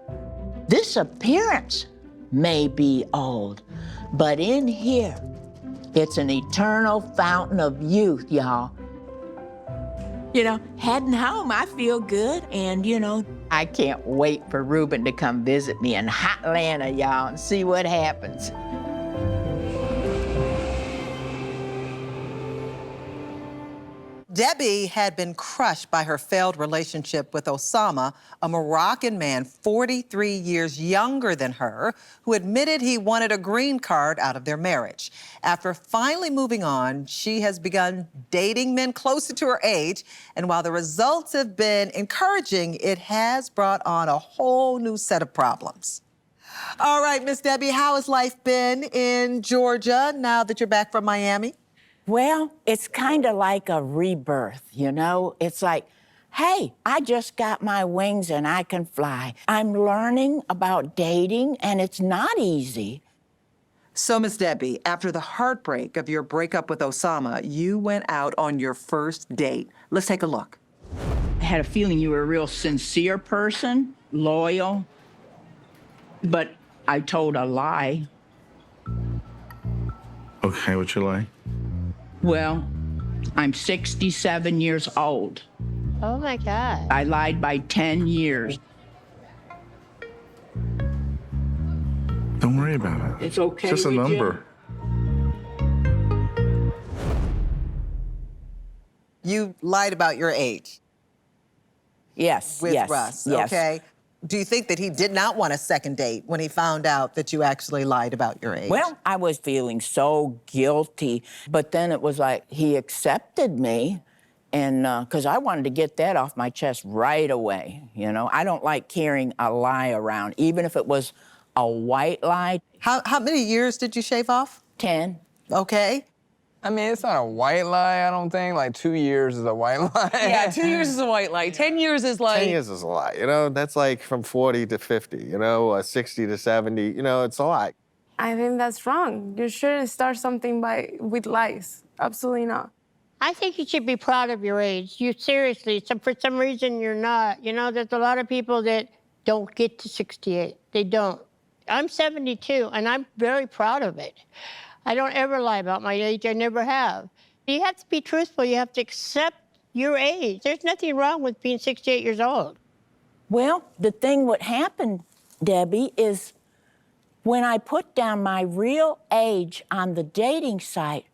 [SPEAKER 2] this appearance may be old, but in here, it's an eternal fountain of youth, y'all. Heading home, I feel good, and I can't wait for Ruben to come visit me in Hotlanta, y'all, and see what happens.
[SPEAKER 11] Debbie had been crushed by her failed relationship with Osama, a Moroccan man 43 years younger than her, who admitted he wanted a green card out of their marriage. After finally moving on, she has begun dating men closer to her age, and while the results have been encouraging, it has brought on a whole new set of problems. All right, Miss Debbie, how has life been in Georgia now that you're back from Miami?
[SPEAKER 2] Well, it's kind of like a rebirth, It's like, hey, I just got my wings and I can fly. I'm learning about dating, and it's not easy.
[SPEAKER 11] So, Miss Debbie, after the heartbreak of your breakup with Osama, you went out on your first date. Let's take a look.
[SPEAKER 2] I had a feeling you were a real sincere person, loyal, but I told a lie.
[SPEAKER 12] Okay, what's your lie?
[SPEAKER 2] Well, I'm 67 years old.
[SPEAKER 13] Oh my God.
[SPEAKER 2] I lied by 10 years.
[SPEAKER 12] Don't worry about it.
[SPEAKER 2] It's okay.
[SPEAKER 12] It's just a number.
[SPEAKER 11] You lied about your age.
[SPEAKER 2] Yes,
[SPEAKER 11] with
[SPEAKER 2] yes,
[SPEAKER 11] Russ,
[SPEAKER 2] yes.
[SPEAKER 11] okay? Do you think that he did not want a second date when he found out that you actually lied about your age?
[SPEAKER 2] Well, I was feeling so guilty, but then it was like he accepted me, and because I wanted to get that off my chest right away, I don't like carrying a lie around, even if it was a white lie.
[SPEAKER 11] How many years did you shave off?
[SPEAKER 2] 10.
[SPEAKER 11] Okay.
[SPEAKER 14] I mean, it's not a white lie, I don't think. Like, 2 years is a white lie.
[SPEAKER 13] Yeah, 2 years is a white lie. 10 years is like...
[SPEAKER 15] 10 years is a lot, That's like from 40 to 50, 60 to 70, it's a lot.
[SPEAKER 16] I think that's wrong. You shouldn't start something with lies. Absolutely not.
[SPEAKER 13] I think you should be proud of your age. You seriously, for some reason you're not. There's a lot of people that don't get to 68. They don't. I'm 72, and I'm very proud of it. I don't ever lie about my age. I never have. You have to be truthful. You have to accept your age. There's nothing wrong with being 68 years old.
[SPEAKER 2] Well, the thing what happened, Debbie, is when I put down my real age on the dating site,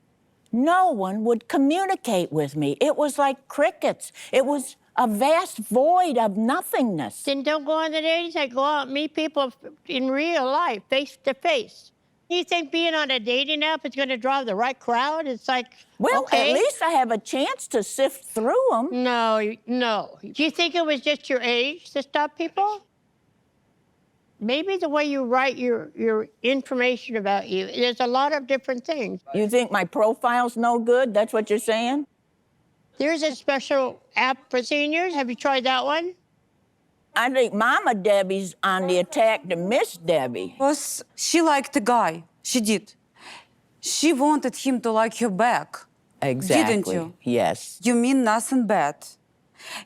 [SPEAKER 2] no one would communicate with me. It was like crickets. It was a vast void of nothingness.
[SPEAKER 13] Then don't go on the dating site. Go out and meet people in real life, face to face. You think being on a dating app is going to draw the right crowd? It's like,
[SPEAKER 2] Well,
[SPEAKER 13] okay.
[SPEAKER 2] at least I have a chance to sift through them.
[SPEAKER 13] No, no. Do you think it was just your age that stopped people? Maybe the way you write your information about you. There's a lot of different things.
[SPEAKER 2] You think my profile's no good? That's what you're saying?
[SPEAKER 13] There's a special app for seniors. Have you tried that one?
[SPEAKER 2] I think Mama Debbie's on the attack to Miss Debbie.
[SPEAKER 17] Because she liked the guy. She did. She wanted him to like her back.
[SPEAKER 2] Exactly.
[SPEAKER 17] Didn't you?
[SPEAKER 2] Yes.
[SPEAKER 17] You mean nothing bad.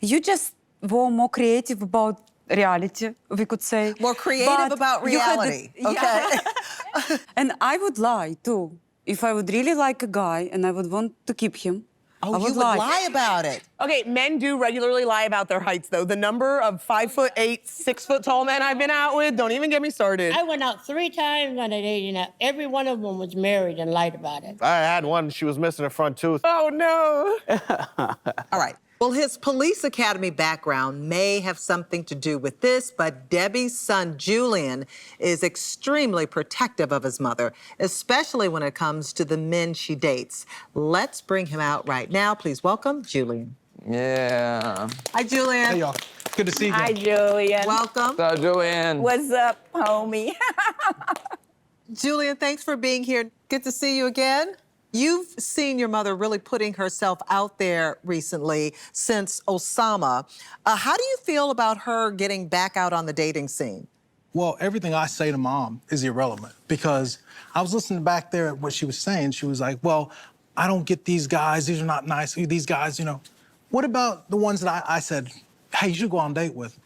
[SPEAKER 17] You just were more creative about reality, we could say.
[SPEAKER 11] More creative about reality, okay?
[SPEAKER 17] Yeah. And I would lie, too. If I would really like a guy and I would want to keep him,
[SPEAKER 11] Oh,
[SPEAKER 17] I
[SPEAKER 11] you would lie about it.
[SPEAKER 18] Okay, men do regularly lie about their heights, though. The number of 5'8", 6 foot tall men I've been out with, don't even get me started.
[SPEAKER 13] I went out 3 times on a dating app. Every one of them was married and lied about it.
[SPEAKER 15] I had one, she was missing a front tooth.
[SPEAKER 18] Oh, no.
[SPEAKER 11] All right. Well, his police academy background may have something to do with this, but Debbie's son, Julian, is extremely protective of his mother, especially when it comes to the men she dates. Let's bring him out right now. Please welcome Julian.
[SPEAKER 14] Yeah.
[SPEAKER 11] Hi, Julian.
[SPEAKER 1] Hey, y'all. Good to see you.
[SPEAKER 2] Hi, Julian.
[SPEAKER 11] Welcome.
[SPEAKER 14] So, Julian.
[SPEAKER 2] What's up, homie?
[SPEAKER 11] Julian, thanks for being here. Good to see you again. You've seen your mother really putting herself out there recently since Osama. How do you feel about her getting back out on the dating scene?
[SPEAKER 1] Well, everything I say to Mom is irrelevant because I was listening back there at what she was saying. She was like, well, I don't get these guys. These are not nice. These guys, you know. What about the ones that I said, hey, you should go on a date with?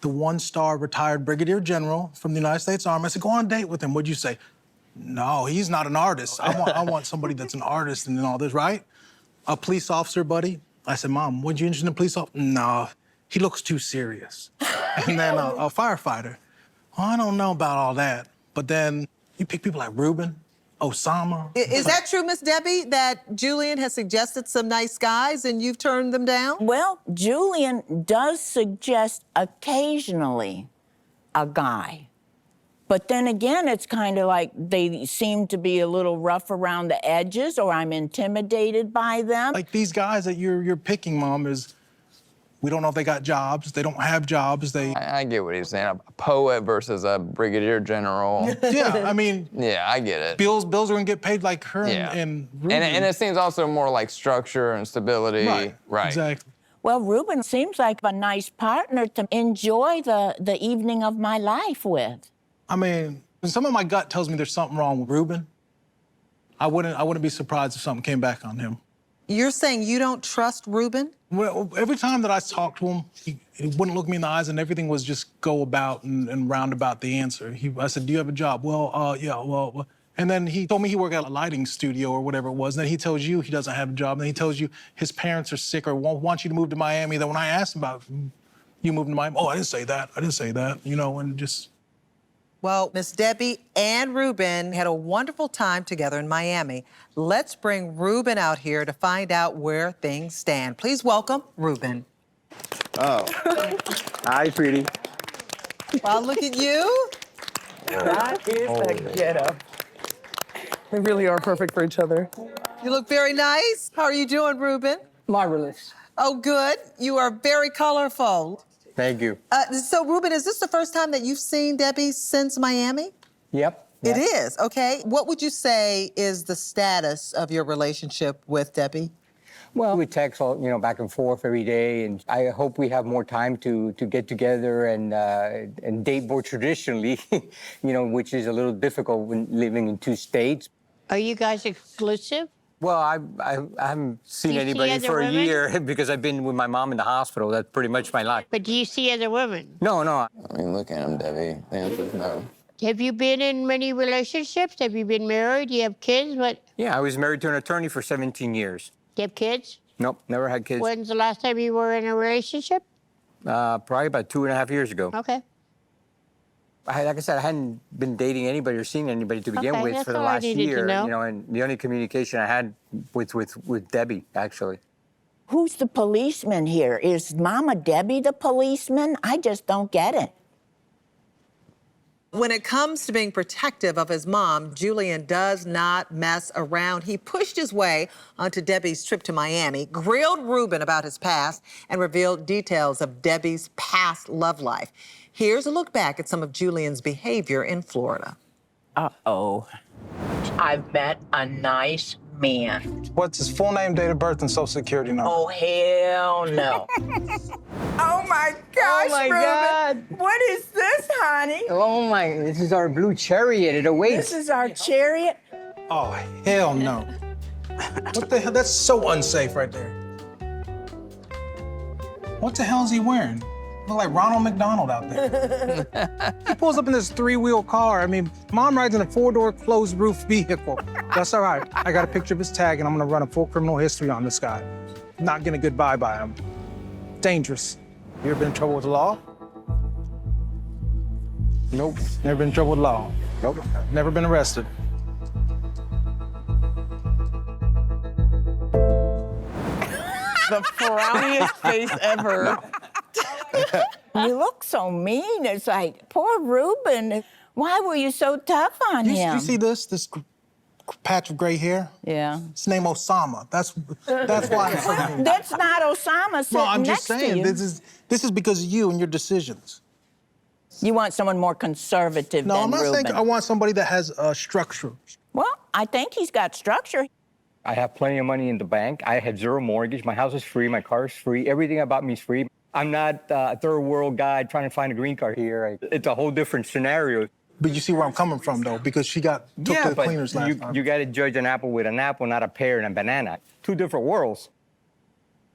[SPEAKER 1] The one-star retired brigadier general from the United States Army. I said, go on a date with him. What'd you say? No, he's not an artist. I want somebody that's an artist and all this, right? A police officer, buddy. I said, Mom, weren't you interested in a police officer? No, he looks too serious. And then a firefighter. Well, I don't know about all that. But then you pick people like Ruben, Osama.
[SPEAKER 11] Is that true, Miss Debbie, that Julian has suggested some nice guys and you've turned them down?
[SPEAKER 2] Well, Julian does suggest occasionally a guy. But then again, it's kind of like they seem to be a little rough around the edges or I'm intimidated by them.
[SPEAKER 1] Like these guys that you're picking, Mom, is we don't know if they got jobs. They don't have jobs.
[SPEAKER 14] I get what he's saying. A poet versus a brigadier general.
[SPEAKER 1] Yeah, I mean.
[SPEAKER 14] Yeah, I get it.
[SPEAKER 1] Bills are gonna get paid like her and Ruben.
[SPEAKER 14] And it seems also more like structure and stability.
[SPEAKER 1] Right. Exactly.
[SPEAKER 2] Well, Ruben seems like a nice partner to enjoy the evening of my life with.
[SPEAKER 1] I mean, when some of my gut tells me there's something wrong with Ruben, I wouldn't be surprised if something came back on him.
[SPEAKER 11] You're saying you don't trust Ruben?
[SPEAKER 1] Well, every time that I talked to him, he wouldn't look me in the eyes and everything was just go about and round about the answer. I said, do you have a job? Well, yeah, well. And then he told me he worked at a lighting studio or whatever it was. And then he tells you he doesn't have a job. And then he tells you his parents are sick or want you to move to Miami. Then when I asked him about you moving to Miami, oh, I didn't say that, you know, and just.
[SPEAKER 11] Well, Miss Debbie and Ruben had a wonderful time together in Miami. Let's bring Ruben out here to find out where things stand. Please welcome Ruben.
[SPEAKER 15] Oh. Hi, sweetie.
[SPEAKER 11] Well, look at you.
[SPEAKER 18] That is a getup. We really are perfect for each other.
[SPEAKER 11] You look very nice. How are you doing, Ruben?
[SPEAKER 18] Marvelous.
[SPEAKER 11] Oh, good. You are very colorful.
[SPEAKER 6] Thank you.
[SPEAKER 11] So, Ruben, is this the first time that you've seen Debbie since Miami?
[SPEAKER 6] Yep.
[SPEAKER 11] It is, okay. What would you say is the status of your relationship with Debbie?
[SPEAKER 6] Well, we text all, back and forth every day, and I hope we have more time to get together and date more traditionally, which is a little difficult when living in 2 states.
[SPEAKER 13] Are you guys exclusive?
[SPEAKER 6] Well, I haven't seen anybody for a year because I've been with my mom in the hospital. That's pretty much my life.
[SPEAKER 13] But do you see other women?
[SPEAKER 6] No.
[SPEAKER 14] I mean, look at him, Debbie. The answer is no.
[SPEAKER 13] Have you been in many relationships? Have you been married? Do you have kids? What?
[SPEAKER 6] Yeah, I was married to an attorney for 17 years.
[SPEAKER 13] Do you have kids?
[SPEAKER 6] Nope, never had kids.
[SPEAKER 13] When's the last time you were in a relationship?
[SPEAKER 6] Probably about 2.5 years ago.
[SPEAKER 13] Okay.
[SPEAKER 6] Like I said, I hadn't been dating anybody or seeing anybody to begin with for the last year. And the only communication I had with Debbie, actually.
[SPEAKER 2] Who's the policeman here? Is Mama Debbie the policeman? I just don't get it.
[SPEAKER 11] When it comes to being protective of his mom, Julian does not mess around. He pushed his way onto Debbie's trip to Miami, grilled Ruben about his past, and revealed details of Debbie's past love life. Here's a look back at some of Julian's behavior in Florida.
[SPEAKER 2] Uh-oh. I've met a nice man.
[SPEAKER 1] What's his full name, date of birth, and social security number?
[SPEAKER 2] Oh, hell no.
[SPEAKER 19] Oh my gosh,
[SPEAKER 2] Oh, my
[SPEAKER 19] Ruben.
[SPEAKER 2] God.
[SPEAKER 19] What is this, honey?
[SPEAKER 6] Oh my, this is our blue chariot. It awaits.
[SPEAKER 19] This is our chariot.
[SPEAKER 1] Oh, hell no. What the hell? That's so unsafe right there. What the hell is he wearing? Look like Ronald McDonald out there. He pulls up in this 3-wheel car. I mean, Mom rides in a 4-door closed roof vehicle. That's all right. I got a picture of his tag and I'm gonna run a full criminal history on this guy. Not getting a good bye by him. Dangerous. You ever been in trouble with the law?
[SPEAKER 6] Nope.
[SPEAKER 1] Never been in trouble with the law?
[SPEAKER 6] Nope.
[SPEAKER 1] Never been arrested?
[SPEAKER 18] The frowniest face ever.
[SPEAKER 2] You look so mean. It's like, poor Ruben. Why were you so tough on him?
[SPEAKER 1] You see this patch of gray hair?
[SPEAKER 2] Yeah.
[SPEAKER 1] It's named Osama. That's why I'm so mean.
[SPEAKER 2] That's not Osama sitting
[SPEAKER 1] No, I'm
[SPEAKER 2] next
[SPEAKER 1] just saying,
[SPEAKER 2] to you.
[SPEAKER 1] this is because of you and your decisions.
[SPEAKER 2] You want someone more conservative
[SPEAKER 1] No,
[SPEAKER 2] than
[SPEAKER 1] I'm not
[SPEAKER 2] Ruben.
[SPEAKER 1] saying I want somebody that has structure.
[SPEAKER 2] Well, I think he's got structure.
[SPEAKER 6] I have plenty of money in the bank. I had 0 mortgage. My house is free. My car is free. Everything about me is free. I'm not a third world guy trying to find a green card here. It's a whole different scenario.
[SPEAKER 1] But you see where I'm coming from, though, because she took to the cleaners last time.
[SPEAKER 6] You got to judge an apple with an apple, not a pear and a banana. 2 different worlds.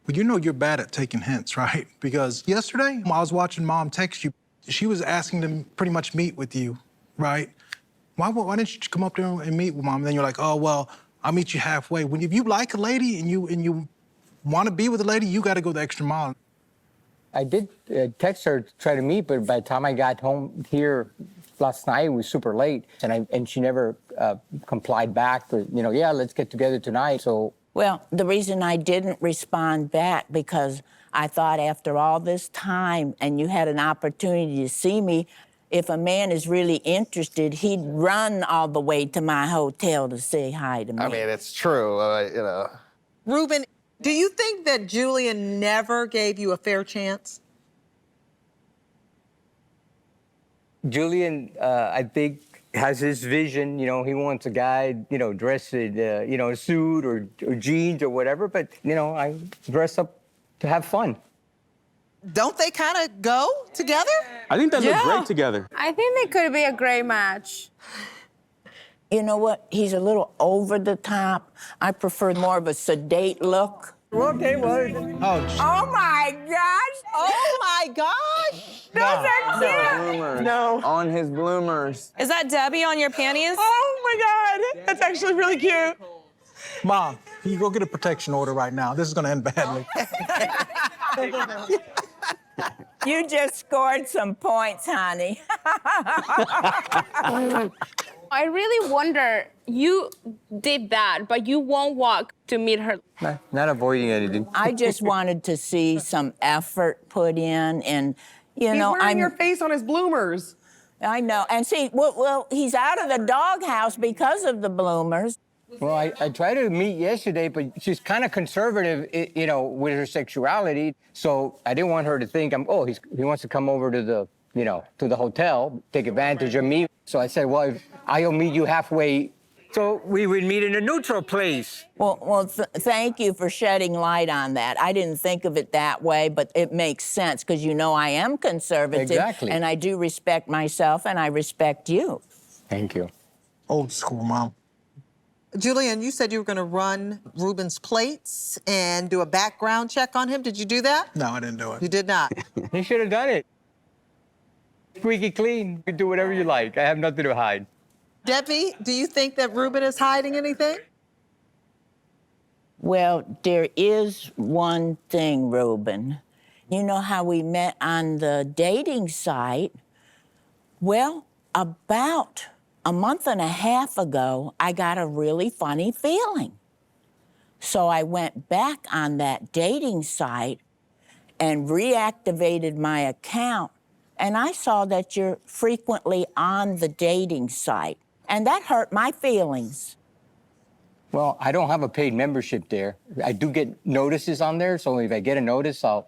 [SPEAKER 1] But you know you're bad at taking hints, right? Because yesterday, I was watching Mom text you. She was asking to pretty much meet with you, right? Why didn't you come up there and meet with Mom? And then you're like, oh, well, I'll meet you halfway. If you like a lady and you want to be with a lady, you got to go the extra mile.
[SPEAKER 6] I did text her to try to meet, but by the time I got home here last night, it was super late, and she never complied back. Yeah, let's get together tonight. So.
[SPEAKER 2] Well, the reason I didn't respond back because I thought after all this time and you had an opportunity to see me, if a man is really interested, he'd run all the way to my hotel to say hi to me.
[SPEAKER 15] I mean, it's true,
[SPEAKER 11] Ruben, do you think that Julian never gave you a fair chance?
[SPEAKER 6] Julian, I think, has his vision. He wants a guy, dressed in, a suit or jeans or whatever. But, I dress up to have fun.
[SPEAKER 11] Don't they kind of go together?
[SPEAKER 5] I think they look great together.
[SPEAKER 16] I think they could be a great match.
[SPEAKER 2] You know what? He's a little over the top. I prefer more of a sedate look.
[SPEAKER 6] Okay, well.
[SPEAKER 19] Oh my gosh.
[SPEAKER 11] Oh my gosh.
[SPEAKER 19] Those are cute.
[SPEAKER 14] Bloomers.
[SPEAKER 18] No.
[SPEAKER 14] On his bloomers.
[SPEAKER 17] Is that Debbie on your panties?
[SPEAKER 18] Oh my God. That's actually really cute.
[SPEAKER 1] Mom, you go get a protection order right now. This is going to end badly.
[SPEAKER 2] You just scored some points, honey.
[SPEAKER 16] I really wonder, you did that, but you won't walk to meet her.
[SPEAKER 6] Not avoiding anything.
[SPEAKER 2] I just wanted to see some effort put in, and
[SPEAKER 18] He's wearing your face on his bloomers.
[SPEAKER 2] I know, and see, well, he's out of the doghouse because of the bloomers.
[SPEAKER 6] Well, I tried to meet yesterday, but she's kind of conservative, with her sexuality. So I didn't want her to think he wants to come over to the, to the hotel, take advantage of me. So I said, well, I'll meet you halfway. So we would meet in a neutral place.
[SPEAKER 2] Well, thank you for shedding light on that. I didn't think of it that way, but it makes sense because I am conservative.
[SPEAKER 6] Exactly.
[SPEAKER 2] And I do respect myself and I respect you.
[SPEAKER 6] Thank you.
[SPEAKER 1] Old school, Mom.
[SPEAKER 11] Julian, you said you were going to run Ruben's plates and do a background check on him. Did you do that?
[SPEAKER 1] No, I didn't do it.
[SPEAKER 11] You did not.
[SPEAKER 6] He should have done it. Squeaky clean. You can do whatever you like. I have nothing to hide.
[SPEAKER 11] Debbie, do you think that Ruben is hiding anything?
[SPEAKER 2] Well, there is one thing, Ruben. You know how we met on the dating site? Well, about a month and a half ago, I got a really funny feeling. So I went back on that dating site and reactivated my account, and I saw that you're frequently on the dating site, and that hurt my feelings.
[SPEAKER 6] Well, I don't have a paid membership there. I do get notices on there, so if I get a notice, I'll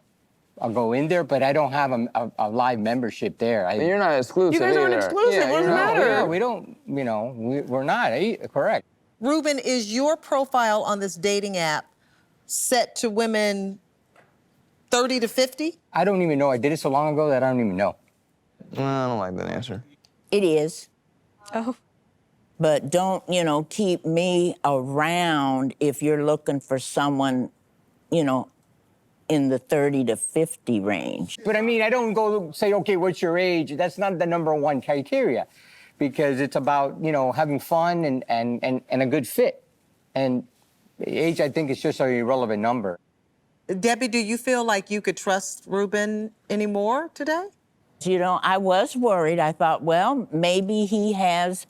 [SPEAKER 6] go in there, but I don't have a live membership there.
[SPEAKER 14] You're not exclusive.
[SPEAKER 18] You guys aren't
[SPEAKER 14] either.
[SPEAKER 18] exclusive. What does it matter?
[SPEAKER 6] Yeah, we don't, you know, we're not, correct.
[SPEAKER 11] Ruben, is your profile on this dating app set to women 30 to 50?
[SPEAKER 6] I don't even know. I did it so long ago that I don't even know.
[SPEAKER 14] I don't like that answer.
[SPEAKER 2] It is.
[SPEAKER 17] Oh.
[SPEAKER 2] But don't, you know, keep me around if you're looking for someone, you know, in the 30 to 50 range.
[SPEAKER 6] But I mean, I don't go say, okay, what's your age? That's not the number one criteria, because it's about, you know, having fun and a good fit. And age, I think, is just an irrelevant number.
[SPEAKER 11] Debbie, do you feel like you could trust Ruben anymore today?
[SPEAKER 2] You know, I was worried. I thought, well, maybe he has,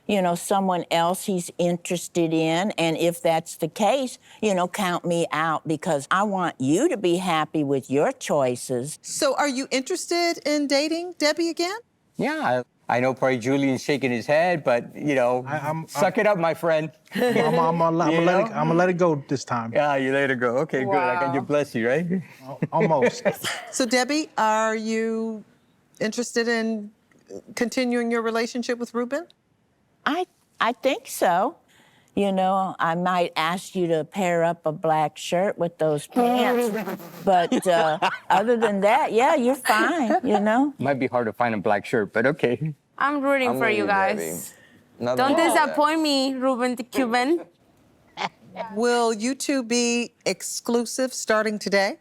[SPEAKER 2] you know, someone else he's interested in. And if that's the case, you know, count me out, because I want you to be happy with your choices.
[SPEAKER 11] So are you interested in dating Debbie again?
[SPEAKER 6] Yeah, I know probably Julian's shaking his head, but, you know, suck it up, my friend.
[SPEAKER 1] I'm gonna let it go this time.
[SPEAKER 6] Yeah, you let it go. Okay, good. I got your bless you, right?
[SPEAKER 1] Almost.
[SPEAKER 11] So Debbie, are you interested in continuing your relationship with Ruben?
[SPEAKER 2] I think so. You know, I might ask you to pair up a black shirt with those pants. But other than that, yeah, you're fine, you know?
[SPEAKER 6] Might be hard to find a black shirt, but okay.
[SPEAKER 16] I'm rooting for you guys. Don't disappoint me, Ruben the Cuban.
[SPEAKER 11] Will you two be exclusive starting today?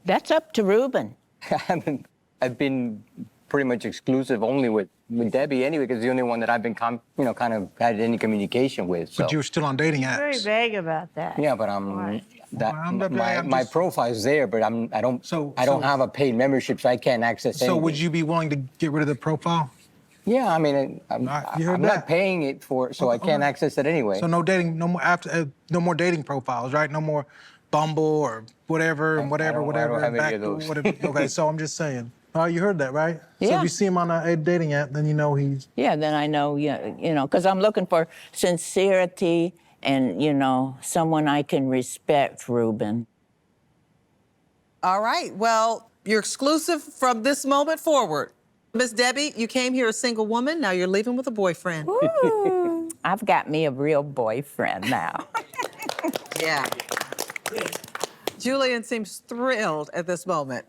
[SPEAKER 2] That's up to Ruben.
[SPEAKER 6] I've been pretty much exclusive only with Debbie anyway, because the only one that I've been, kind of had any communication with. So.
[SPEAKER 1] But you're still on dating apps.
[SPEAKER 2] Very vague about that.
[SPEAKER 6] Yeah, but my profile's there, but I don't have a paid membership, so I can't access anything.
[SPEAKER 1] So would you be willing to get rid of the profile?
[SPEAKER 6] Yeah, I mean, I'm not paying it for it, so I can't access it anyway.
[SPEAKER 1] So no dating, no more dating profiles, right? No more Bumble or whatever.
[SPEAKER 6] I don't have any of those.
[SPEAKER 1] Okay, so I'm just saying. Oh, you heard that, right? So
[SPEAKER 2] Yeah.
[SPEAKER 1] if you see him on a dating app, then you know he's...
[SPEAKER 2] Yeah, then I know, yeah, you know, because I'm looking for sincerity and, you know, someone I can respect, Ruben.
[SPEAKER 11] All right, well, you're exclusive from this moment forward. Miss Debbie, you came here a single woman, now you're leaving with a boyfriend.
[SPEAKER 2] Ooh, I've got me a real boyfriend now.
[SPEAKER 11] Yeah. Julian seems thrilled at this moment.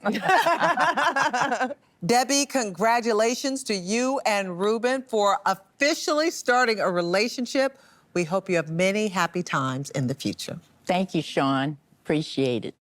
[SPEAKER 11] Debbie, congratulations to you and Ruben for officially starting a relationship. We hope you have many happy times in the future.
[SPEAKER 2] Thank you, Sean. Appreciate it.